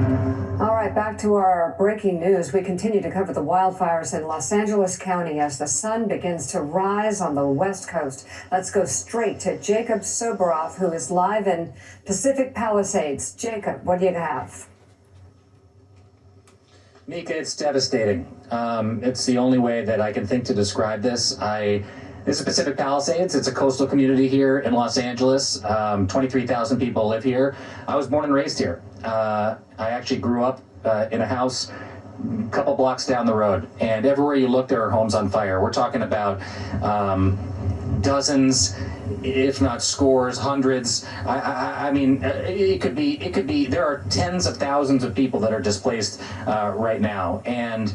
All right, back to our breaking news. We continue to cover the wildfires in Los Angeles County as the sun begins to rise on the West Coast. Let's go straight to Jacob Soboroff, who is live in Pacific Palisades. Jacob, what do you have? Mika, it's devastating. It's the only way that I can think to describe this. This is Pacific Palisades. It's a coastal community here in Los Angeles. 23,000 people live here. I was born and raised here. I actually grew up in a house a couple blocks down the road, and everywhere you look, there are homes on fire. We're talking about dozens, if not scores, hundreds. I mean, it could be. There are tens of thousands of people that are displaced right now. And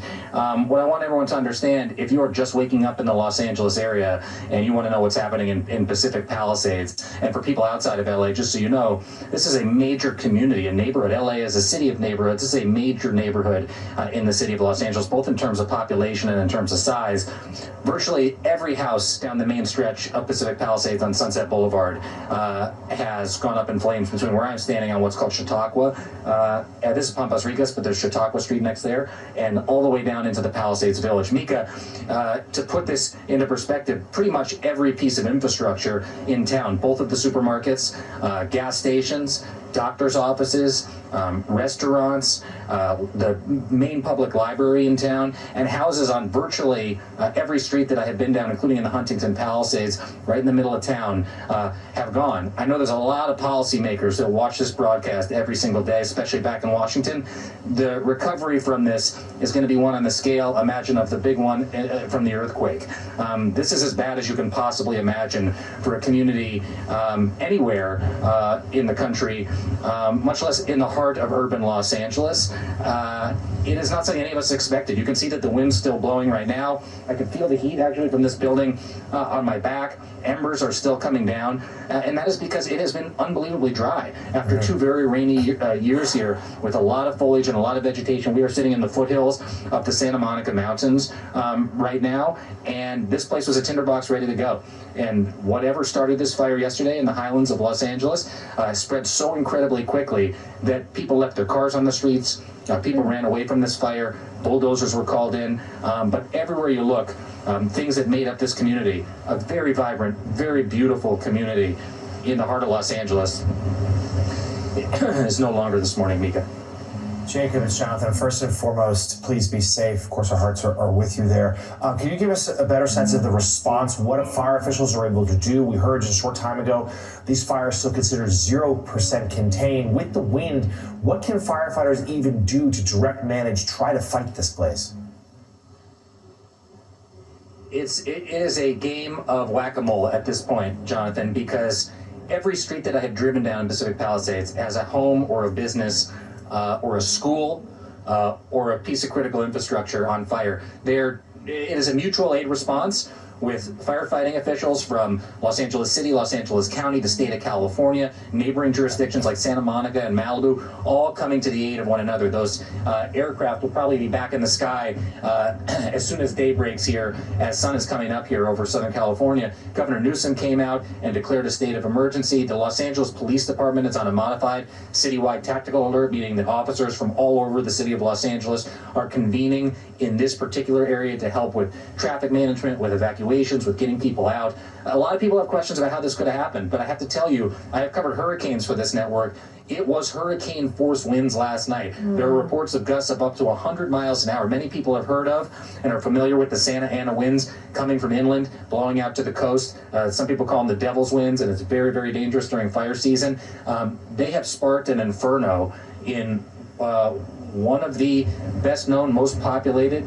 what I want everyone to understand, if you are just waking up in the Los Angeles area and you want to know what's happening in Pacific Palisades, and for people outside of LA, just so you know, this is a major community, a neighborhood. LA is a city of neighborhoods. This is a major neighborhood in the city of Los Angeles, both in terms of population and in terms of size. Virtually every house down the main stretch of Pacific Palisades on Sunset Boulevard has gone up in flames between where I'm standing on what's called Chautauqua. This is Pampas Ricas, but there's Chautauqua Street next there, and all the way down into the Palisades Village. Mika, to put this into perspective, pretty much every piece of infrastructure in town, both of the supermarkets, gas stations, doctor's offices, restaurants, the main public library in town, and houses on virtually every street that I have been down, including in the Huntington Palisades, right in the middle of town, have gone. I know there's a lot of policymakers that watch this broadcast every single day, especially back in Washington. The recovery from this is going to be one on the scale, imagine, of the big one from the earthquake. This is as bad as you can possibly imagine for a community anywhere in the country, much less in the heart of urban Los Angeles. It is not something any of us expected. You can see that the wind's still blowing right now. I can feel the heat actually from this building on my back. Embers are still coming down, and that is because it has been unbelievably dry. After 2 very rainy years here with a lot of foliage and a lot of vegetation, we are sitting in the foothills of the Santa Monica Mountains right now, and this place was a tinderbox ready to go. And whatever started this fire yesterday in the highlands of Los Angeles spread so incredibly quickly that people left their cars on the streets, people ran away from this fire, bulldozers were called in, but everywhere you look, things that made up this community, a very vibrant, very beautiful community in the heart of Los Angeles, is no longer this morning, Mika. Jacob, it's Jonathan. First and foremost, please be safe. Of course, our hearts are with you there. Can you give us a better sense of the response, what fire officials are able to do? We heard just a short time ago, these fires still considered 0% contained. With the wind, what can firefighters even do to direct manage, try to fight this place? It is a game of whack-a-mole at this point, Jonathan, because every street that I have driven down in Pacific Palisades has a home or a business or a school or a piece of critical infrastructure on fire. It is a mutual aid response with firefighting officials from Los Angeles City, Los Angeles County, the state of California, neighboring jurisdictions like Santa Monica and Malibu, all coming to the aid of one another. Those aircraft will probably be back in the sky as soon as day breaks here, as sun is coming up here over Southern California. Governor Newsom came out and declared a state of emergency. The Los Angeles Police Department is on a modified citywide tactical alert, meaning that officers from all over the city of Los Angeles are convening in this particular area to help with traffic management, with evacuation, with getting people out. A lot of people have questions about how this could have happened, but I have to tell you, I have covered hurricanes for this network. It was hurricane force winds last night. There are reports of gusts of up to 100 miles an hour. Many people have heard of and are familiar with the Santa Ana winds coming from inland, blowing out to the coast. Some people call them the devil's winds, and it's very, very dangerous during fire season. They have sparked an inferno in one of the best known, most populated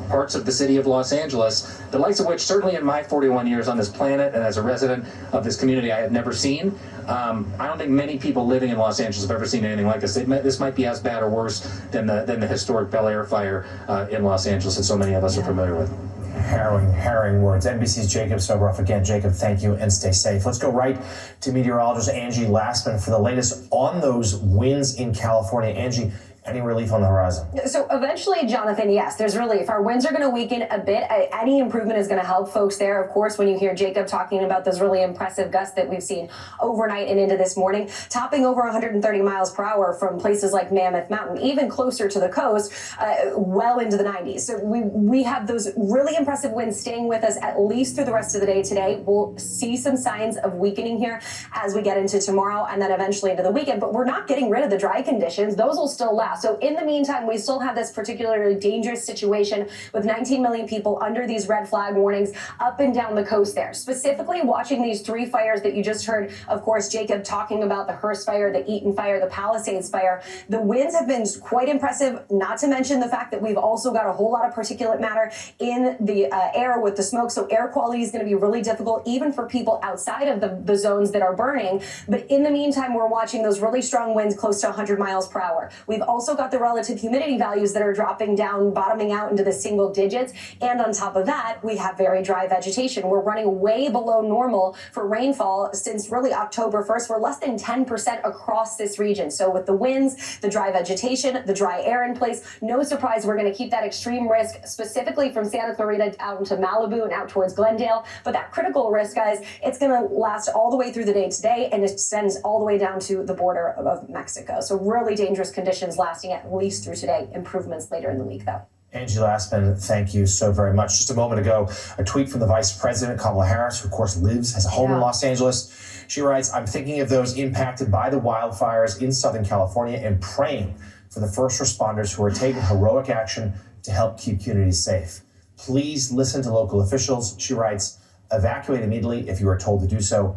parts of the city of Los Angeles, the likes of which certainly in my 41 years on this planet and as a resident of this community I have never seen. I don't think many people living in Los Angeles have ever seen anything like this. This might be as bad or worse than the historic Bel Air fire in Los Angeles that so many of us are familiar with. Harrowing words. NBC's Jacob Soboroff. Again, Jacob, thank you and stay safe. Let's go right to meteorologist Angie Lastman for the latest on those winds in California. Angie, Any relief on the horizon? So eventually, Jonathan, yes, there's relief. Our winds are going to weaken a bit. Any improvement is going to help folks there. Of course, when you hear Jacob talking about those really impressive gusts that we've seen overnight and into this morning, topping over 130 miles per hour from places like Mammoth Mountain, even closer to the coast, well into the 90s. So we have those really impressive winds staying with us at least through the rest of the day today. We'll see some signs of weakening here as we get into tomorrow and then eventually into the weekend. But we're not getting rid of the dry conditions. Those will still last. So in the meantime, we still have this particularly dangerous situation with 19 million people under these red flag warnings up and down the coast there. Specifically watching these 3 fires that you just heard, of course, Jacob talking about, the Hearst fire, the Eaton fire, the Palisades fire. The winds have been quite impressive, not to mention the fact that we've also got a whole lot of particulate matter in the air with the smoke. So air quality is going to be really difficult, even for people outside of the zones that are burning. But in the meantime, we're watching those really strong winds close to 100 miles per hour. We've also got the relative humidity values that are dropping down, bottoming out into the single digits. And on top of that, we have very dry vegetation. We're running way below normal for rainfall since really October 1st. We're less than 10% across this region. So with the winds, the dry vegetation, the dry air in place, no surprise we're going to keep that extreme risk specifically from Santa Clarita out into Malibu and out towards Glendale. But that critical risk, guys, it's going to last all the way through the day today and it extends all the way down to the border of Mexico. So really dangerous conditions lasting at least through today. Improvements later in the week, though. Angie Lastman, thank you so very much. Just a moment ago, a tweet from the Vice President, Kamala Harris, who of course has a home in Los Angeles. She writes, "I'm thinking of those impacted by the wildfires in Southern California and praying for the first responders who are taking heroic action to help keep communities safe. Please listen to local officials," she writes, "evacuate immediately if you are told to do so,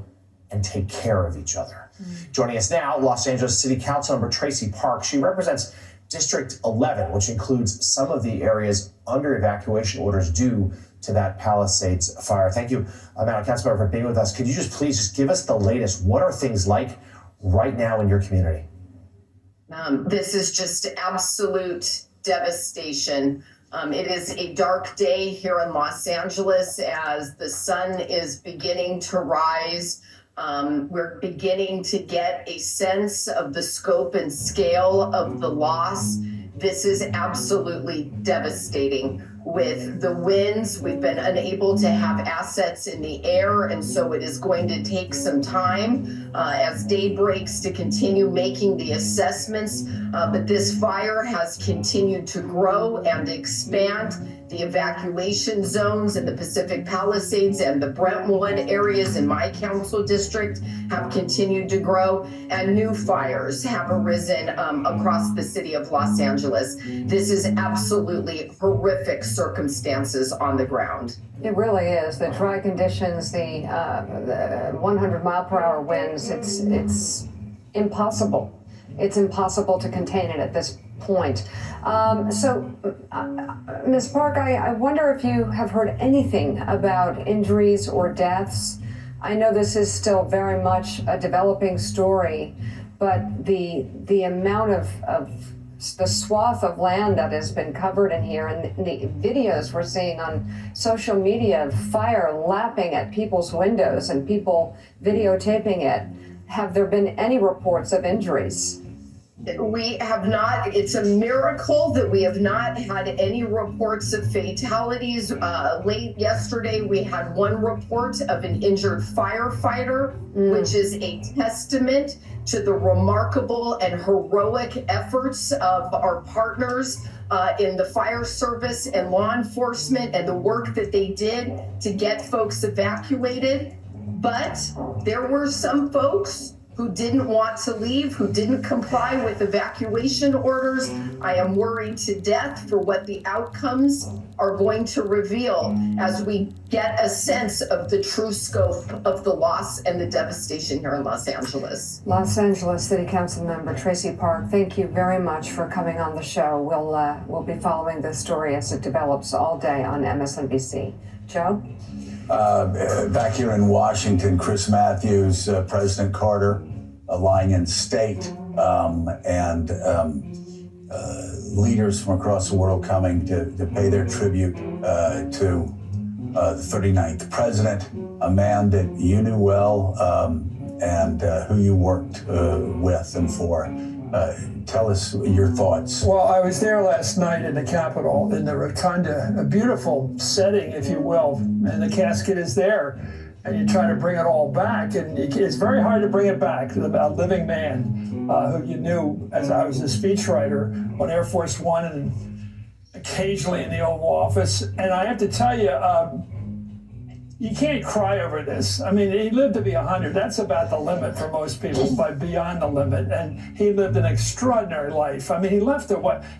and take care of each other." Joining us now, Los Angeles City Council member Tracy Park. She represents District 11, which includes some of the areas under evacuation orders due to that Palisades fire. Thank you, Madam Councilmember, for being with us. Could you please give us the latest? What are things like right now in your community? This is just absolute devastation. It is a dark day here in Los Angeles as the sun is beginning to rise. We're beginning to get a sense of the scope and scale of the loss. This is absolutely devastating. With the winds, we've been unable to have assets in the air, and so it is going to take some time as day breaks to continue making the assessments. But this fire has continued to grow and expand. The evacuation zones in the Pacific Palisades and the Brentwood areas in my council district have continued to grow, and new fires have arisen across the city of Los Angeles. This is absolutely horrific circumstances on the ground. It really is. The dry conditions, the 100 mile per hour winds, it's impossible. It's impossible to contain it at this point. Ms. Park, I wonder if you have heard anything about injuries or deaths. I know this is still very much a developing story, but the amount of the swath of land that has been covered in here and the videos we're seeing on social media of fire lapping at people's windows and people videotaping it. Have there been any reports of injuries? We have not. It's a miracle that we have not had any reports of fatalities. Late yesterday, we had one report of an injured firefighter, which is a testament to the remarkable and heroic efforts of our partners in the fire service and law enforcement and the work that they did to get folks evacuated. But there were some folks who didn't want to leave, who didn't comply with evacuation orders. I am worried to death for what the outcomes are going to reveal as we get a sense of the true scope of the loss and the devastation here in Los Angeles. Los Angeles City Council member Tracy Park, thank you very much for coming on the show. We'll be following this story as it develops all day on MSNBC. Joe? Back here in Washington, Chris Matthews, President Carter, lying in state, and leaders from across the world coming to pay their tribute to the 39th president, a man that you knew well and who you worked with and for. Tell us your thoughts. Well, I was there last night in the Capitol, in the rotunda, a beautiful setting, if you will, and the casket is there. And you try to bring it all back, and it's very hard to bring it back. A living man who you knew as I was a speechwriter on Air Force One and occasionally in the Oval Office. And I have to tell you, you can't cry over this. I mean, he lived to be 100. That's about the limit for most people, but beyond the limit. And he lived an extraordinary life. I mean, he left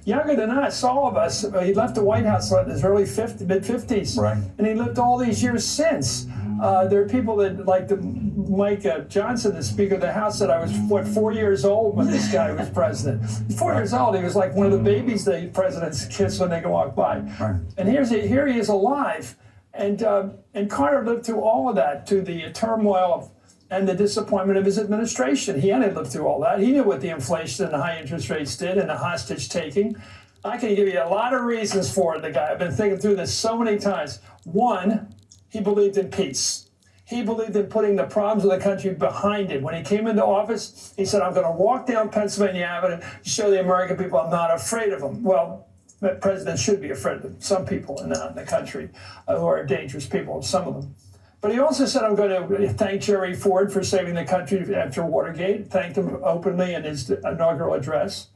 younger than us, all of us. He left the White House in his early mid-50s. Right. And he lived all these years since. There are people that, like Mike Johnson, the Speaker of the House, said I was, 4 years old when this guy was president. 4 years old. He was like one of the babies the presidents kiss when they go walk by. Right. And here he is alive. And Carter lived through all of that, to the turmoil and the disappointment of his administration. He had to live through all that. He knew what the inflation and the high interest rates did and the hostage taking. I can give you a lot of reasons for it, the guy. I've been thinking through this so many times. One, he believed in peace. He believed in putting the problems of the country behind him. When he came into office, he said, I'm going to walk down Pennsylvania Avenue to show the American people I'm not afraid of them. Well, the president should be afraid of some people in the country who are dangerous people, some of them. But he also said, I'm going to thank Jerry Ford for saving the country after Watergate, thanked him openly in his inaugural address.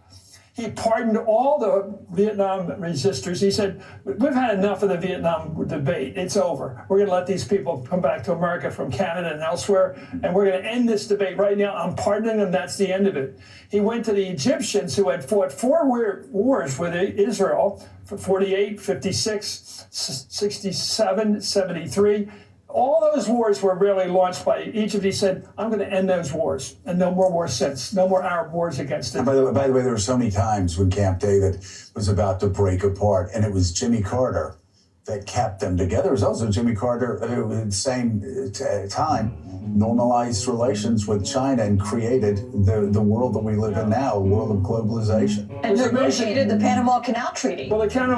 He pardoned all the Vietnam resistors. He said, we've had enough of the Vietnam debate. It's over. We're going to let these people come back to America from Canada and elsewhere, and we're going to end this debate right now. I'm pardoning them. That's the end of it. He went to the Egyptians, who had fought 4 wars with Israel, for 48, 56, 67, 73. All those wars were really launched by Egypt. He said, I'm going to end those wars, and no more wars since. No more Arab wars against it. And by the way, there were so many times when Camp David was about to break apart, and it was Jimmy Carter that kept them together. It was also Jimmy Carter who, at the same time, normalized relations with China and created the world that we live in now, a world of globalization. And negotiated the Panama Canal Treaty. Well, again,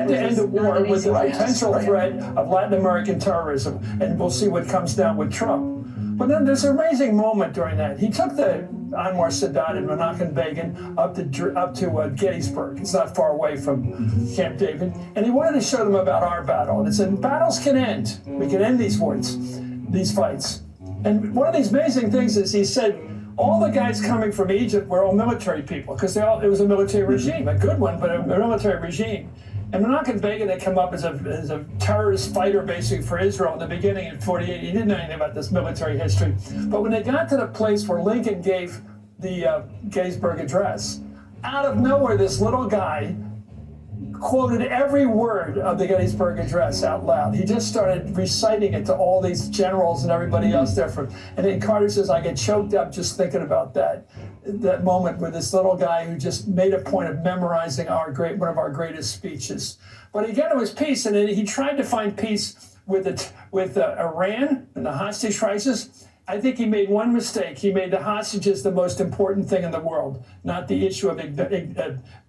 to end the war with the potential threat of Latin American terrorism, and we'll see what comes down with Trump. But then there's an amazing moment during that. He took the Anwar Sadat and Menachem Begin up to Gettysburg. It's not far away from Camp David. And he wanted to show them about our battle. And it said, battles can end. We can end these wars, these fights. And one of these amazing things is he said, all the guys coming from Egypt were all military people, because it was a military regime, a good one, but a military regime. And Menachem Begin had come up as a terrorist fighter, basically, for Israel in the beginning in 48. He didn't know anything about this military history. But when they got to the place where Lincoln gave the Gettysburg Address, out of nowhere, this little guy quoted every word of the Gettysburg Address out loud. He just started reciting it to all these generals and everybody else there. And then Carter says, I get choked up just thinking about that moment with this little guy who just made a point of memorizing one of our greatest speeches. But again, it was peace, and he tried to find peace with Iran and the hostage crisis. I think he made one mistake. He made the hostages the most important thing in the world, not the issue of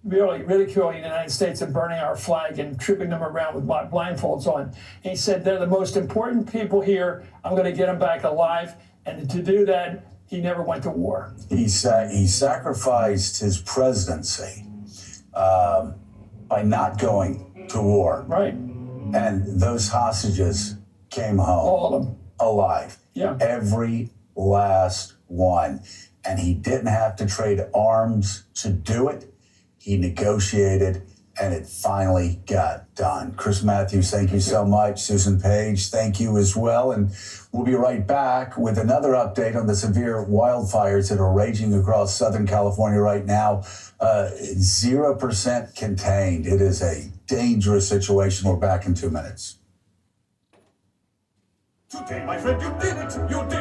really ridiculing the United States and burning our flag and trooping them around with blindfolds on. He said, they're the most important people here. I'm going to get them back alive. And to do that, he never went to war. He sacrificed his presidency by not going to war. Right. And those hostages came home. All of them. Alive. Yeah. Every last one. And he didn't have to trade arms to do it. He negotiated, and it finally got done. Chris Matthews, thank you so much. Susan Page, thank you as well. And we'll be right back with another update on the severe wildfires that are raging across Southern California right now. 0% contained. It is a dangerous situation. We're back in 2 minutes. Today, my friend, you did it. You did it.